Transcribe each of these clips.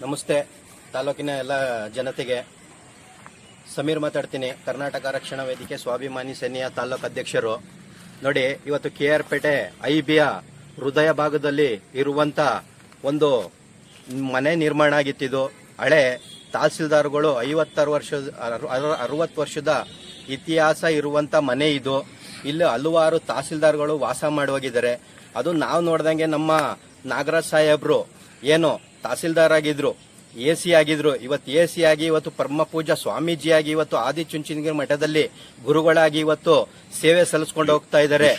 ನಮಸ್ತೆ ತಾಲೂಕಿನ ಎಲ್ಲ ಜನತೆಗೆ ಸಮೀರ್ ಮಾತಾಡ್ತೀನಿ. ಕರ್ನಾಟಕ ರಕ್ಷಣಾ ವೇದಿಕೆ ಸ್ವಾಭಿಮಾನಿ ಸೇನೆಯ ತಾಲೂಕು ಅಧ್ಯಕ್ಷರು. ನೋಡಿ, ಇವತ್ತು KR ಪೇಟೆ ಐಬಿಯ ಹೃದಯ ಭಾಗದಲ್ಲಿ ಇರುವಂತ ಒಂದು ಮನೆ ನಿರ್ಮಾಣ ಆಗಿತ್ತಿದ್ದು. ಹಳೆ ತಹಸೀಲ್ದಾರ್ಗಳು 60 ವರ್ಷದ ಇತಿಹಾಸ ಇರುವಂತ ಮನೆ ಇದು. ಇಲ್ಲಿ ಹಲವಾರು ತಹಸೀಲ್ದಾರ್ಗಳು ವಾಸ ಮಾಡುವಾಗಿದ್ದಾರೆ. ಅದು ನಾವು ನೋಡ್ದಂಗೆ ನಮ್ಮ ನಾಗರಾಜ್ ಸಾಹೇಬ್ರು ಏನು ತಹಸೀಲ್ದಾರ್ ಆಗಿದ್ರು, AC ಆಗಿದ್ರು. ಇವತ್ತು AC ಆಗಿ ಇವತ್ತು ಪರಮ ಪೂಜಾ ಸ್ವಾಮೀಜಿಯಾಗಿ ಇವತ್ತು ಆದಿಚುಂಚನಗಿರಿ ಮಠದಲ್ಲಿ ಗುರುಗಳಾಗಿ ಇವತ್ತು ಸೇವೆ ಸಲ್ಲಿಸ್ಕೊಂಡು ಹೋಗ್ತಾ ಇದ್ದಾರೆ.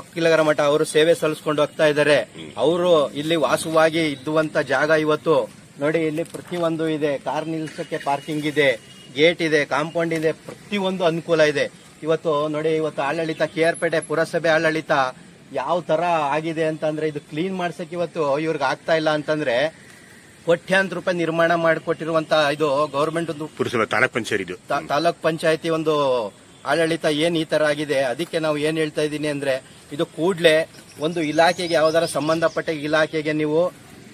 ಒಕ್ಕಲಿಗರ ಮಠ ಅವರು ಸೇವೆ ಸಲ್ಲಿಸ್ಕೊಂಡು ಹೋಗ್ತಾ ಇದ್ದಾರೆ. ಅವರು ಇಲ್ಲಿ ವಾಸವಾಗಿ ಇದ್ದುವಂತ ಜಾಗ ಇವತ್ತು ನೋಡಿ, ಇಲ್ಲಿ ಪ್ರತಿಯೊಂದು ಇದೆ. ಕಾರ್ ನಿಲ್ಸಕ್ಕೆ ಪಾರ್ಕಿಂಗ್ ಇದೆ, ಗೇಟ್ ಇದೆ, ಕಾಂಪೌಂಡ್ ಇದೆ, ಪ್ರತಿಯೊಂದು ಅನುಕೂಲ ಇದೆ. ಇವತ್ತು ನೋಡಿ, ಇವತ್ತು ಆಡಳಿತ KR ಪೇಟೆ ಪುರಸಭೆ ಆಡಳಿತ ಯಾವ ತರ ಆಗಿದೆ ಅಂತಂದ್ರೆ, ಇದು ಕ್ಲೀನ್ ಮಾಡ್ಸಕ್ ಇವತ್ತು ಇವ್ರಿಗೆ ಆಗ್ತಾ ಇಲ್ಲ ಅಂತಂದ್ರೆ, ಕೋಟ್ಯಾಂತರ ರೂಪಾಯಿ ನಿರ್ಮಾಣ ಮಾಡಿಕೊಟ್ಟಿರುವಂತ ಇದು ಗವರ್ಮೆಂಟ್ ಒಂದು ಪುರಸಭೆ ತಾಲೂಕ್ ಪಂಚಾಯತಿ ಒಂದು ಆಡಳಿತ ಏನ್ ಈ ತರ ಆಗಿದೆ. ಅದಕ್ಕೆ ನಾವು ಏನ್ ಹೇಳ್ತಾ ಇದ್ದೀನಿ ಅಂದ್ರೆ, ಇದು ಕೂಡ್ಲೆ ಒಂದು ಇಲಾಖೆಗೆ ಯಾವ್ದಾರ ಸಂಬಂಧಪಟ್ಟ ಇಲಾಖೆಗೆ ನೀವು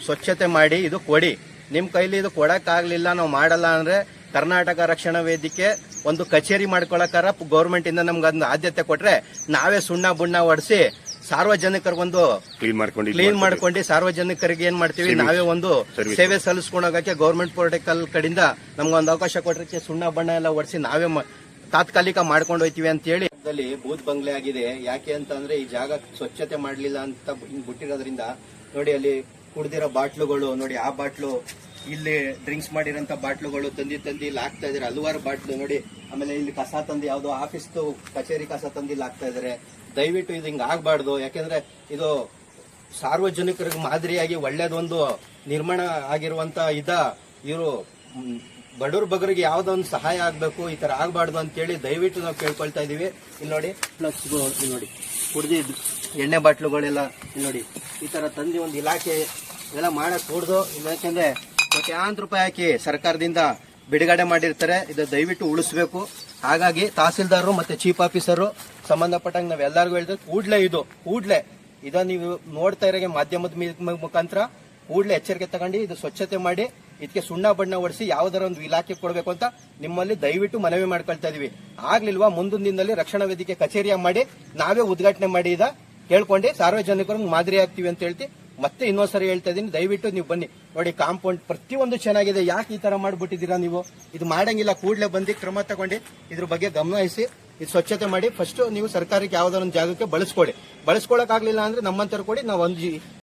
ಸ್ವಚ್ಛತೆ ಮಾಡಿ ಇದು ಕೊಡಿ. ನಿಮ್ ಕೈಲಿ ಇದು ಕೊಡಕ್ಕಾಗ್ಲಿಲ್ಲ, ನಾವು ಮಾಡಲ್ಲ ಅಂದ್ರೆ ಕರ್ನಾಟಕ ರಕ್ಷಣಾ ವೇದಿಕೆ ಒಂದು ಕಚೇರಿ ಮಾಡ್ಕೊಳಕಾರ ಗೌರ್ಮೆಂಟ್ ಇಂದ ನಮ್ಗೆ ಅದನ್ನ ಆದ್ಯತೆ ಕೊಟ್ರೆ ನಾವೇ ಸುಣ್ಣ ಬುಣ್ಣ ಹೊಡಿಸಿ ಸಾರ್ವಜನಿಕರಿಗೊಂದು ಕ್ಲೀನ್ ಮಾಡ್ಕೊಂಡು ಸಾರ್ವಜನಿಕರಿಗೆ ಏನ್ ಮಾಡ್ತೀವಿ, ನಾವೇ ಒಂದು ಸೇವೆ ಸಲ್ಲಿಸ್ಕೊಂಡೋಗಕ್ಕೆ ಗೌರ್ಮೆಂಟ್ ಪೊಲಿಟಿಕಲ್ ಕಡೆಯಿಂದ ನಮ್ಗೊಂದು ಅವಕಾಶ ಕೊಟ್ಟರೆ ಸುಣ್ಣ ಬಣ್ಣ ಎಲ್ಲ ಹೊಡಿಸಿ ನಾವೇ ತಾತ್ಕಾಲಿಕ ಮಾಡ್ಕೊಂಡು ಹೋಯ್ತಿವಿ ಅಂತ ಹೇಳಿ ಬೂತ್ ಬಂಗ್ಲೆ ಆಗಿದೆ. ಯಾಕೆ ಅಂತ ಅಂದ್ರೆ, ಈ ಜಾಗ ಸ್ವಚ್ಛತೆ ಮಾಡ್ಲಿಲ್ಲ ಅಂತ ಬಿಟ್ಟಿರೋದ್ರಿಂದ ನೋಡಿ, ಅಲ್ಲಿ ಕುಡ್ದಿರೋ ಬಾಟ್ಲುಗಳು ನೋಡಿ, ಆ ಬಾಟ್ಲು ಇಲ್ಲಿ ಡ್ರಿಂಕ್ಸ್ ಮಾಡಿರೋಂತ ಬಾಟ್ಲುಗಳು ತಂದಿ ಇಲ್ಲಿ ಹಾಕ್ತಾ ಇದಾರೆ. ಹಲವಾರು ಬಾಟ್ಲು ನೋಡಿ. ಆಮೇಲೆ ಇಲ್ಲಿ ಕಸ ತಂದು ಯಾವ್ದೋ ಆಫೀಸ್ ಕಚೇರಿ ಕಸ ತಂದು ಇಲ್ಲಿ ಹಾಕ್ತಾ ಇದಾರೆ. ದಯವಿಟ್ಟು ಇದು ಹಿಂಗ ಆಗ್ಬಾರ್ದು. ಯಾಕೆಂದ್ರೆ ಇದು ಸಾರ್ವಜನಿಕರಿಗೆ ಮಾದರಿಯಾಗಿ ಒಳ್ಳೇದೊಂದು ನಿರ್ಮಾಣ ಆಗಿರುವಂತ ಇವರು ಬಡವ್ರ ಬಗ್ಗರಿಗೆ ಯಾವ್ದೊಂದು ಸಹಾಯ ಆಗ್ಬೇಕು, ಈ ತರ ಆಗ್ಬಾರ್ದು ಅಂತೇಳಿ ದಯವಿಟ್ಟು ನಾವು ಕೇಳ್ಕೊಳ್ತಾ ಇದೀವಿ. ಇಲ್ಲಿ ನೋಡಿ, ಪ್ಲಸ್ ನೋಡಿ, ಕುಡ್ದಿದ್ದು ಎಣ್ಣೆ ಬಾಟ್ಲುಗಳೆಲ್ಲ ಇಲ್ಲಿ ನೋಡಿ, ಈ ತರ ತಂದು ಒಂದು ಇಲಾಖೆ ಎಲ್ಲ ಮಾಡಕ್ ಕೂಡ್ದು. ಯಾಕೆಂದ್ರೆ ಕೋಟ್ಯಾಂತರ ರೂಪಾಯಿ ಹಾಕಿ ಸರ್ಕಾರದಿಂದ ಬಿಡುಗಡೆ ಮಾಡಿರ್ತಾರೆ. ಇದು ದಯವಿಟ್ಟು ಉಳಿಸಬೇಕು. ಹಾಗಾಗಿ ತಹಸೀಲ್ದಾರರು ಮತ್ತೆ ಚೀಫ್ ಆಫೀಸರ್ ಸಂಬಂಧಪಟ್ಟಂಗೆ ನಾವ್ ಎಲ್ಲರಿಗೂ ಹೇಳ್ತೇವೆ, ಕೂಡ್ಲೆ ಇದ ನೀವು ನೋಡ್ತಾ ಇರೋ ಮಾಧ್ಯಮದ ಮುಖಾಂತರ ಕೂಡ್ಲೆ ಎಚ್ಚರಿಕೆ ತಗೊಂಡು ಇದು ಸ್ವಚ್ಛತೆ ಮಾಡಿ ಇದಕ್ಕೆ ಸುಣ್ಣ ಬಣ್ಣ ಹೊಡಿಸಿ ಯಾವ್ದಾರ ಒಂದು ಇಲಾಖೆ ಕೊಡಬೇಕು ಅಂತ ನಿಮ್ಮಲ್ಲಿ ದಯವಿಟ್ಟು ಮನವಿ ಮಾಡ್ಕೊಳ್ತಾ ಇದೀವಿ. ಆಗ್ಲಿಲ್ವಾ ಮುಂದಿನ ದಿನದಲ್ಲಿ ರಕ್ಷಣಾ ವೇದಿಕೆ ಕಚೇರಿಯ ಮಾಡಿ ನಾವೇ ಉದ್ಘಾಟನೆ ಮಾಡಿ ಇದ ಕೇಳ್ಕೊಂಡು ಸಾರ್ವಜನಿಕರು ಮಾದರಿ ಆಗ್ತೀವಿ ಅಂತ ಹೇಳ್ತಿ. ಮತ್ತೆ ಇನ್ನೊಂದ್ಸರಿ ಹೇಳ್ತಾ ಇದೀನಿ, ದಯವಿಟ್ಟು ನೀವು ಬನ್ನಿ. ನೋಡಿ, ಕಾಂಪೌಂಡ್ ಪ್ರತಿಯೊಂದು ಚೆನ್ನಾಗಿದೆ. ಯಾಕೆ ಈ ತರ ಮಾಡ್ಬಿಟ್ಟಿದ್ದೀರಾ ನೀವು? ಇದು ಮಾಡಂಗಿಲ್ಲ. ಕೂಡಲೇ ಬಂದು ಕ್ರಮ ತಗೊಂಡು ಇದ್ರ ಬಗ್ಗೆ ಗಮನ ವಹಿಸಿ ಇದು ಸ್ವಚ್ಛತೆ ಮಾಡಿ. ಫಸ್ಟ್ ನೀವು ಸರ್ಕಾರಕ್ಕೆ ಯಾವ್ದಾರ ಒಂದು ಜಾಗಕ್ಕೆ ಬಳಸ್ಕೊಳಕ್ ಆಗ್ಲಿಲ್ಲ ಅಂದ್ರೆ ನಮ್ಮಂತರ ಕೊಡಿ. ನಾವು ಒಂದು